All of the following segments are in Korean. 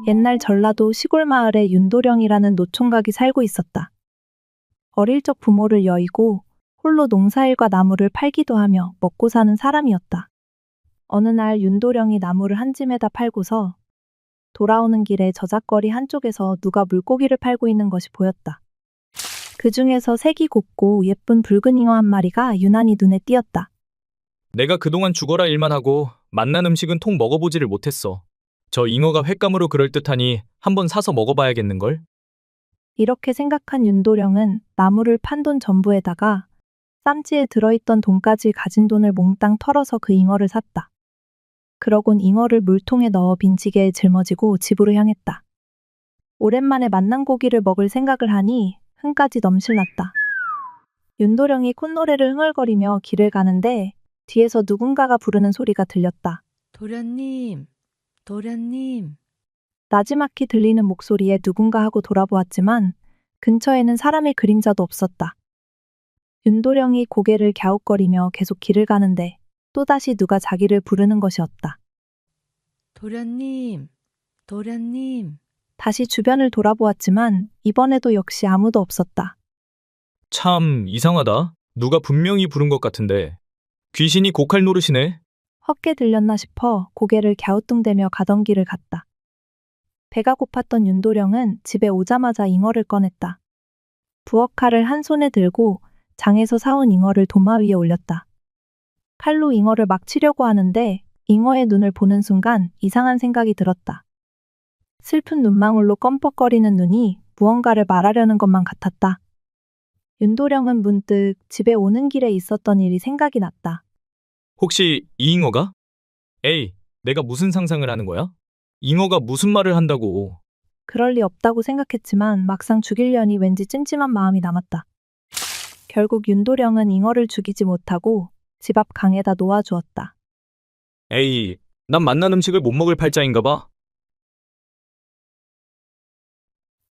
옛날 전라도 시골 마을에 윤도령이라는 노총각이 살고 있었다. 어릴 적 부모를 여의고 홀로 농사일과 나무를 팔기도 하며 먹고 사는 사람이었다. 어느 날 윤도령이 나무를 한 짐에다 팔고서 돌아오는 길에 저작거리 한쪽에서 누가 물고기를 팔고 있는 것이 보였다. 그 중에서 색이 곱고 예쁜 붉은 잉어 한 마리가 유난히 눈에 띄었다. 내가 그동안 죽어라 일만 하고 맛난 음식은 통 먹어보지를 못했어. 저 잉어가 횟감으로 그럴듯하니 한번 사서 먹어봐야겠는걸? 이렇게 생각한 윤도령은 나무를 판 돈 전부에다가 쌈지에 들어있던 돈까지 가진 돈을 몽땅 털어서 그 잉어를 샀다. 그러곤 잉어를 물통에 넣어 빈지게에 짊어지고 집으로 향했다. 오랜만에 만난 고기를 먹을 생각을 하니 흥까지 넘실났다. 윤도령이 콧노래를 흥얼거리며 길을 가는데 뒤에서 누군가가 부르는 소리가 들렸다. 도련님, 도련님. 나지막히 들리는 목소리에 누군가 하고 돌아보았지만 근처에는 사람의 그림자도 없었다. 윤도령이 고개를 갸웃거리며 계속 길을 가는데 또다시 누가 자기를 부르는 것이었다. 도련님, 도련님. 다시 주변을 돌아보았지만 이번에도 역시 아무도 없었다. 참 이상하다. 누가 분명히 부른 것 같은데. 귀신이 고칼 노릇이네. 헛게 들렸나 싶어 고개를 갸우뚱대며 가던 길을 갔다. 배가 고팠던 윤도령은 집에 오자마자 잉어를 꺼냈다. 부엌칼을 한 손에 들고 장에서 사온 잉어를 도마 위에 올렸다. 칼로 잉어를 막 치려고 하는데 잉어의 눈을 보는 순간 이상한 생각이 들었다. 슬픈 눈망울로 껌뻑거리는 눈이 무언가를 말하려는 것만 같았다. 윤도령은 문득 집에 오는 길에 있었던 일이 생각이 났다. 혹시 이 잉어가? 에이, 내가 무슨 상상을 하는 거야? 잉어가 무슨 말을 한다고. 그럴 리 없다고 생각했지만 막상 죽이려니 왠지 찜찜한 마음이 남았다. 결국 윤도령은 잉어를 죽이지 못하고 집 앞 강에다 놓아주었다. 에이, 난 맛난 음식을 못 먹을 팔자인가 봐.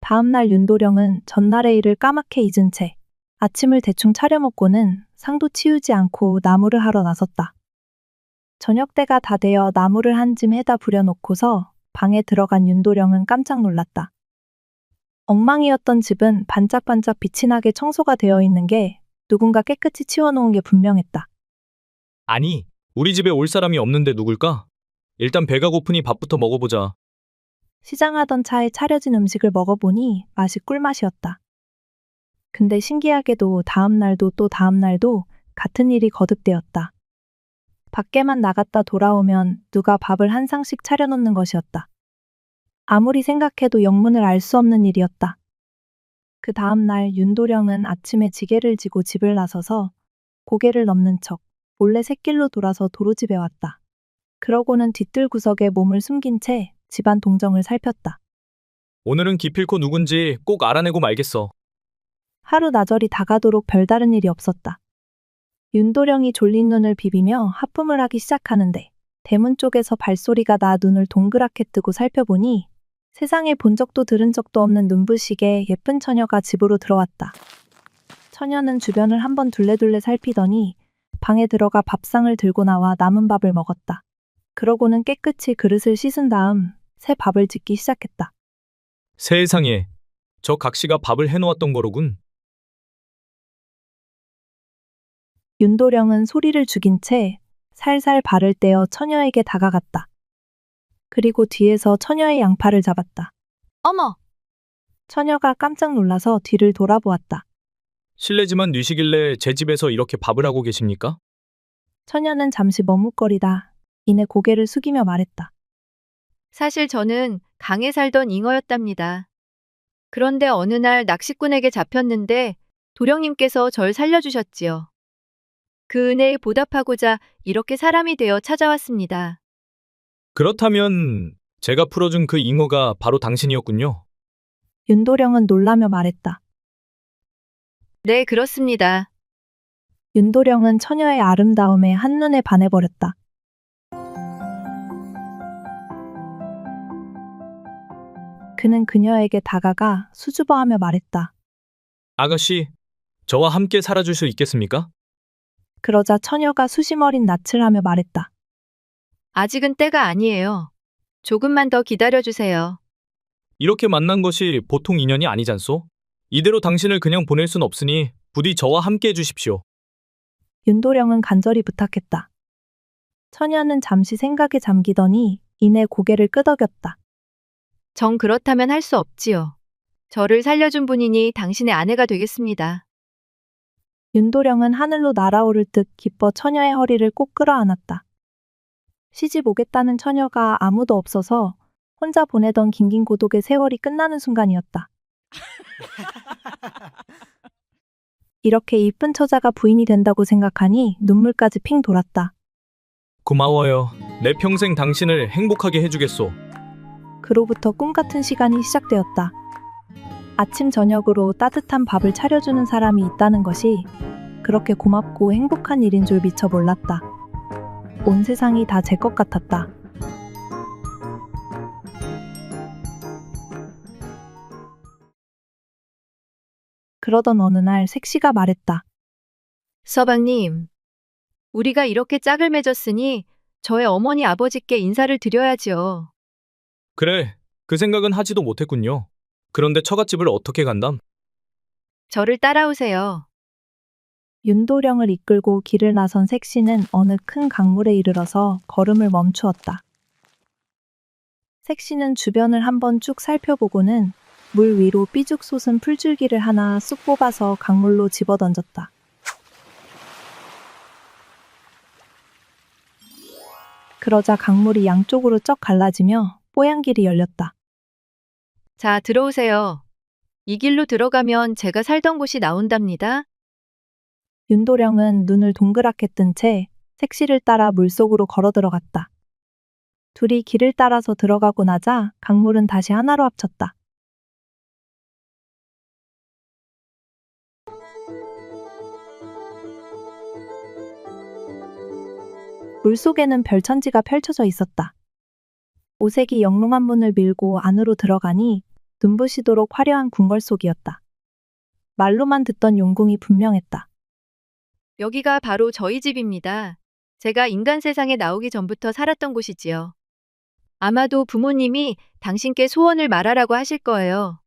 다음 날 윤도령은 전날의 일을 까맣게 잊은 채 아침을 대충 차려 먹고는 상도 치우지 않고 나무를 하러 나섰다. 저녁 때가 다 되어 나무를 한 짐 해다 부려놓고서 방에 들어간 윤도령은 깜짝 놀랐다. 엉망이었던 집은 반짝반짝 빛이 나게 청소가 되어 있는 게 누군가 깨끗이 치워놓은 게 분명했다. 아니, 우리 집에 올 사람이 없는데 누굴까? 일단 배가 고프니 밥부터 먹어보자. 시장하던 차에 차려진 음식을 먹어보니 맛이 꿀맛이었다. 근데 신기하게도 다음 날도 또 다음 날도 같은 일이 거듭되었다. 밖에만 나갔다 돌아오면 누가 밥을 한 상씩 차려놓는 것이었다. 아무리 생각해도 영문을 알 수 없는 일이었다. 그 다음 날 윤도령은 아침에 지게를 지고 집을 나서서 고개를 넘는 척 몰래 샛길로 돌아서 도로집에 왔다. 그러고는 뒤뜰 구석에 몸을 숨긴 채 집안 동정을 살폈다. 오늘은 기필코 누군지 꼭 알아내고 말겠어. 하루 나절이 다가도록 별다른 일이 없었다. 윤도령이 졸린 눈을 비비며 하품을 하기 시작하는데 대문 쪽에서 발소리가 나 눈을 동그랗게 뜨고 살펴보니 세상에 본 적도 들은 적도 없는 눈부시게 예쁜 처녀가 집으로 들어왔다. 처녀는 주변을 한번 둘레둘레 살피더니 방에 들어가 밥상을 들고 나와 남은 밥을 먹었다. 그러고는 깨끗이 그릇을 씻은 다음 새 밥을 짓기 시작했다. 세상에, 저 각시가 밥을 해놓았던 거로군. 윤도령은 소리를 죽인 채 살살 발을 떼어 처녀에게 다가갔다. 그리고 뒤에서 처녀의 양팔을 잡았다. 어머! 처녀가 깜짝 놀라서 뒤를 돌아보았다. 실례지만 뉘시길래 제 집에서 이렇게 밥을 하고 계십니까? 처녀는 잠시 머뭇거리다 이내 고개를 숙이며 말했다. 사실 저는 강에 살던 잉어였답니다. 그런데 어느 날 낚시꾼에게 잡혔는데 도령님께서 절 살려주셨지요. 그 은혜에 보답하고자 이렇게 사람이 되어 찾아왔습니다. 그렇다면 제가 풀어준 그 잉어가 바로 당신이었군요. 윤도령은 놀라며 말했다. 네, 그렇습니다. 윤도령은 처녀의 아름다움에 한눈에 반해버렸다. 그는 그녀에게 다가가 수줍어하며 말했다. 아가씨, 저와 함께 살아줄 수 있겠습니까? 그러자 처녀가 수심 어린 낯을 하며 말했다. 아직은 때가 아니에요. 조금만 더 기다려주세요. 이렇게 만난 것이 보통 인연이 아니잖소? 이대로 당신을 그냥 보낼 순 없으니 부디 저와 함께 해주십시오. 윤도령은 간절히 부탁했다. 처녀는 잠시 생각에 잠기더니 이내 고개를 끄덕였다. 정 그렇다면 할 수 없지요. 저를 살려준 분이니 당신의 아내가 되겠습니다. 윤도령은 하늘로 날아오를 듯 기뻐 처녀의 허리를 꼭 끌어안았다. 시집 오겠다는 처녀가 아무도 없어서 혼자 보내던 긴긴 고독의 세월이 끝나는 순간이었다. 이렇게 이쁜 처자가 부인이 된다고 생각하니 눈물까지 핑 돌았다. 고마워요. 내 평생 당신을 행복하게 해주겠소. 그로부터 꿈 같은 시간이 시작되었다. 아침 저녁으로 따뜻한 밥을 차려주는 사람이 있다는 것이 그렇게 고맙고 행복한 일인 줄 미처 몰랐다. 온 세상이 다 제 것 같았다. 그러던 어느 날 색시가 말했다. 서방님, 우리가 이렇게 짝을 맺었으니 저의 어머니 아버지께 인사를 드려야지요. 그래, 그 생각은 하지도 못했군요. 그런데 처갓집을 어떻게 간담? 저를 따라오세요. 윤도령을 이끌고 길을 나선 색시는 어느 큰 강물에 이르러서 걸음을 멈추었다. 색시는 주변을 한번 쭉 살펴보고는 물 위로 삐죽 솟은 풀줄기를 하나 쑥 뽑아서 강물로 집어던졌다. 그러자 강물이 양쪽으로 쩍 갈라지며 뽀얀길이 열렸다. 자, 들어오세요. 이 길로 들어가면 제가 살던 곳이 나온답니다. 윤도령은 눈을 동그랗게 뜬 채 색시를 따라 물속으로 걸어 들어갔다. 둘이 길을 따라서 들어가고 나자 강물은 다시 하나로 합쳤다. 물속에는 별천지가 펼쳐져 있었다. 오색이 영롱한 문을 밀고 안으로 들어가니 눈부시도록 화려한 궁궐 속이었다. 말로만 듣던 용궁이 분명했다. 여기가 바로 저희 집입니다. 제가 인간 세상에 나오기 전부터 살았던 곳이지요. 아마도 부모님이 당신께 소원을 말하라고 하실 거예요.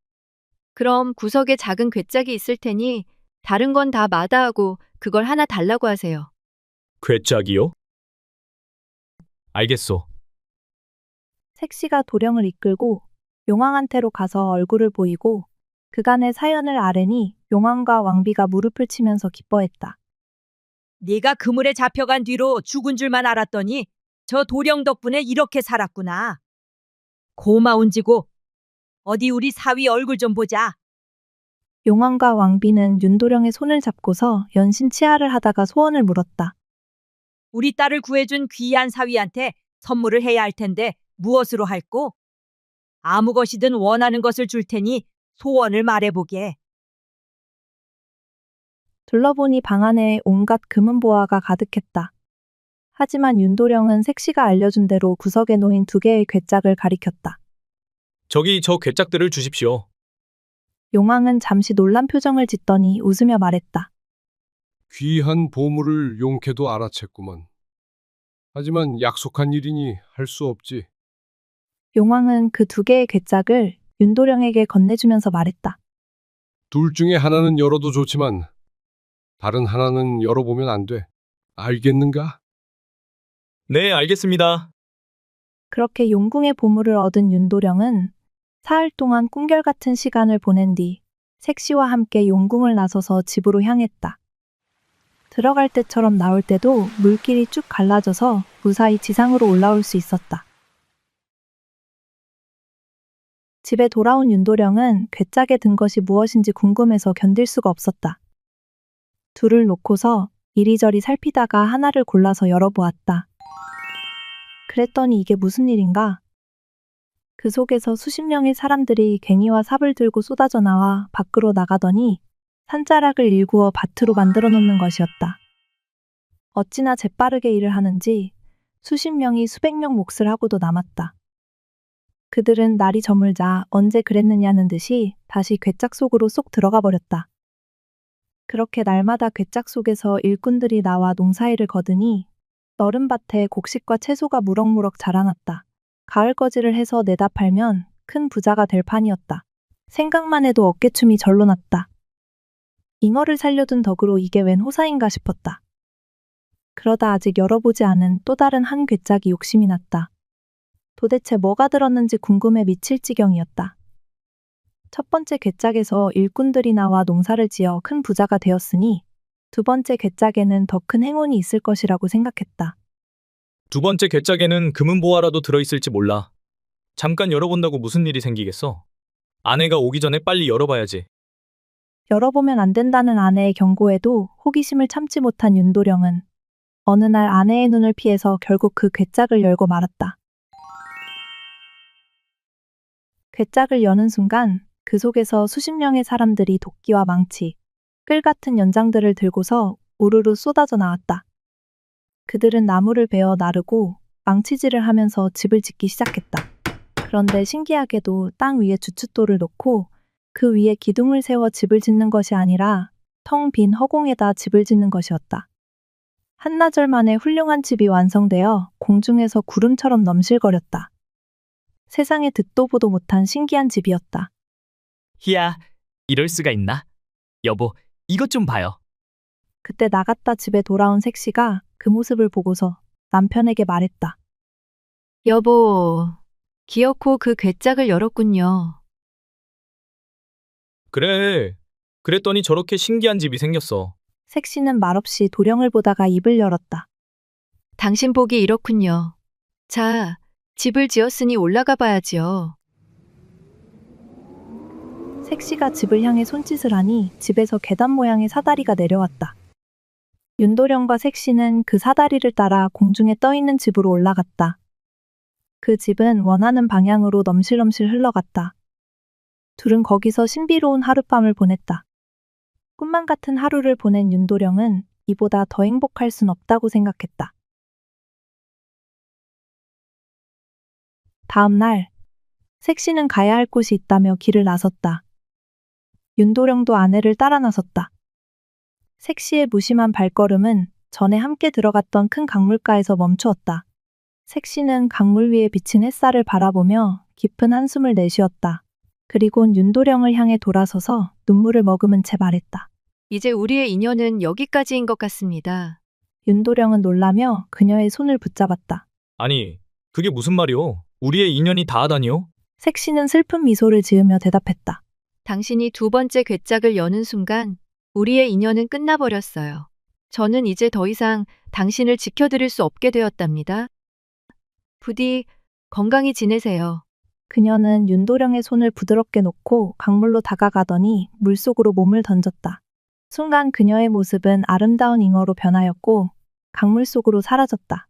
그럼 구석에 작은 괴짝이 있을 테니 다른 건 다 마다하고 그걸 하나 달라고 하세요. 괴짝이요? 알겠소. 색시가 도령을 이끌고 용왕한테로 가서 얼굴을 보이고 그간의 사연을 아뢰니 용왕과 왕비가 무릎을 치면서 기뻐했다. 네가 그물에 잡혀간 뒤로 죽은 줄만 알았더니 저 도령 덕분에 이렇게 살았구나. 고마운지고 어디 우리 사위 얼굴 좀 보자. 용왕과 왕비는 윤도령의 손을 잡고서 연신치하를 하다가 소원을 물었다. 우리 딸을 구해준 귀한 사위한테 선물을 해야 할 텐데 무엇으로 할꼬? 아무 것이든 원하는 것을 줄 테니 소원을 말해보게. 둘러보니 방 안에 온갖 금은보화가 가득했다. 하지만 윤도령은 색시가 알려준 대로 구석에 놓인 2개의 괴짝을 가리켰다. 저기 저 괴짝들을 주십시오. 용왕은 잠시 놀란 표정을 짓더니 웃으며 말했다. 귀한 보물을 용케도 알아챘구먼. 하지만 약속한 일이니 할 수 없지. 용왕은 그 2개의 괴짝을 윤도령에게 건네주면서 말했다. 둘 중에 하나는 열어도 좋지만 다른 하나는 열어보면 안 돼. 알겠는가? 네, 알겠습니다. 그렇게 용궁의 보물을 얻은 윤도령은 사흘 동안 꿈결같은 시간을 보낸 뒤 색시와 함께 용궁을 나서서 집으로 향했다. 들어갈 때처럼 나올 때도 물길이 쭉 갈라져서 무사히 지상으로 올라올 수 있었다. 집에 돌아온 윤도령은 괴짝에 든 것이 무엇인지 궁금해서 견딜 수가 없었다. 둘을 놓고서 이리저리 살피다가 하나를 골라서 열어보았다. 그랬더니 이게 무슨 일인가? 그 속에서 수십 명의 사람들이 괭이와 삽을 들고 쏟아져 나와 밖으로 나가더니 산자락을 일구어 밭으로 만들어 놓는 것이었다. 어찌나 재빠르게 일을 하는지 수십 명이 수백 명 몫을 하고도 남았다. 그들은 날이 저물자 언제 그랬느냐는 듯이 다시 괴짝 속으로 쏙 들어가 버렸다. 그렇게 날마다 괴짝 속에서 일꾼들이 나와 농사일을 거두니 너른 밭에 곡식과 채소가 무럭무럭 자라났다. 가을 거지를 해서 내다 팔면 큰 부자가 될 판이었다. 생각만 해도 어깨춤이 절로 났다. 잉어를 살려둔 덕으로 이게 웬 호사인가 싶었다. 그러다 아직 열어보지 않은 또 다른 한 괴짝이 욕심이 났다. 도대체 뭐가 들었는지 궁금해 미칠 지경이었다. 첫 번째 괴짝에서 일꾼들이 나와 농사를 지어 큰 부자가 되었으니 두 번째 괴짝에는 더 큰 행운이 있을 것이라고 생각했다. 두 번째 괴짝에는 금은보화라도 들어있을지 몰라. 잠깐 열어본다고 무슨 일이 생기겠어? 아내가 오기 전에 빨리 열어봐야지. 열어보면 안 된다는 아내의 경고에도 호기심을 참지 못한 윤도령은 어느 날 아내의 눈을 피해서 결국 그 괴짝을 열고 말았다. 괴짝을 여는 순간 그 속에서 수십 명의 사람들이 도끼와 망치, 끌 같은 연장들을 들고서 우르르 쏟아져 나왔다. 그들은 나무를 베어 나르고 망치질을 하면서 집을 짓기 시작했다. 그런데 신기하게도 땅 위에 주춧돌을 놓고 그 위에 기둥을 세워 집을 짓는 것이 아니라 텅 빈 허공에다 집을 짓는 것이었다. 한나절 만에 훌륭한 집이 완성되어 공중에서 구름처럼 넘실거렸다. 세상에 듣도 보도 못한 신기한 집이었다. 희야, 이럴 수가 있나? 여보, 이것 좀 봐요. 그때 나갔다 집에 돌아온 색시가 그 모습을 보고서 남편에게 말했다. 여보, 기어코 그 괴짝을 열었군요. 그래. 그랬더니 저렇게 신기한 집이 생겼어. 색시는 말없이 도령을 보다가 입을 열었다. 당신 복이 이렇군요. 자, 집을 지었으니 올라가 봐야지요. 색시가 집을 향해 손짓을 하니 집에서 계단 모양의 사다리가 내려왔다. 윤도령과 색시는 그 사다리를 따라 공중에 떠 있는 집으로 올라갔다. 그 집은 원하는 방향으로 넘실넘실 흘러갔다. 둘은 거기서 신비로운 하룻밤을 보냈다. 꿈만 같은 하루를 보낸 윤도령은 이보다 더 행복할 순 없다고 생각했다. 다음 날, 색시는 가야 할 곳이 있다며 길을 나섰다. 윤도령도 아내를 따라 나섰다. 색시의 무심한 발걸음은 전에 함께 들어갔던 큰 강물가에서 멈추었다. 색시는 강물 위에 비친 햇살을 바라보며 깊은 한숨을 내쉬었다. 그리곤 윤도령을 향해 돌아서서 눈물을 머금은 채 말했다. 이제 우리의 인연은 여기까지인 것 같습니다. 윤도령은 놀라며 그녀의 손을 붙잡았다. 아니, 그게 무슨 말이오? 우리의 인연이 다하다니요? 색시는 슬픈 미소를 지으며 대답했다. 당신이 두 번째 괴짝을 여는 순간 우리의 인연은 끝나버렸어요. 저는 이제 더 이상 당신을 지켜드릴 수 없게 되었답니다. 부디 건강히 지내세요. 그녀는 윤도령의 손을 부드럽게 놓고 강물로 다가가더니 물속으로 몸을 던졌다. 순간 그녀의 모습은 아름다운 잉어로 변하였고 강물 속으로 사라졌다.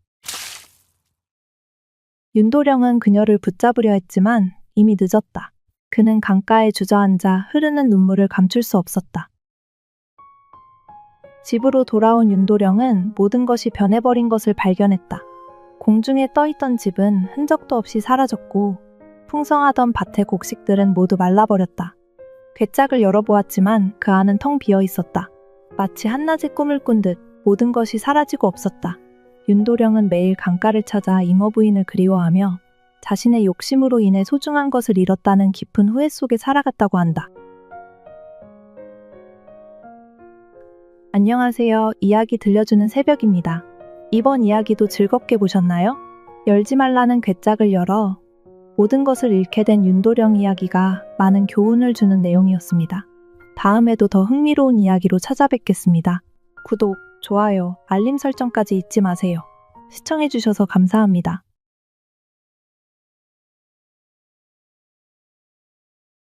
윤도령은 그녀를 붙잡으려 했지만 이미 늦었다. 그는 강가에 주저앉아 흐르는 눈물을 감출 수 없었다. 집으로 돌아온 윤도령은 모든 것이 변해버린 것을 발견했다. 공중에 떠있던 집은 흔적도 없이 사라졌고 풍성하던 밭의 곡식들은 모두 말라버렸다. 괴짝을 열어보았지만 그 안은 텅 비어 있었다. 마치 한낮의 꿈을 꾼 듯 모든 것이 사라지고 없었다. 윤도령은 매일 강가를 찾아 잉어 부인을 그리워하며 자신의 욕심으로 인해 소중한 것을 잃었다는 깊은 후회 속에 살아갔다고 한다. 안녕하세요. 이야기 들려주는 새벽입니다. 이번 이야기도 즐겁게 보셨나요? 열지 말라는 괴짝을 열어 모든 것을 잃게 된 윤도령 이야기가 많은 교훈을 주는 내용이었습니다. 다음에도 더 흥미로운 이야기로 찾아뵙겠습니다. 구독, 좋아요, 알림 설정까지 잊지 마세요. 시청해주셔서 감사합니다.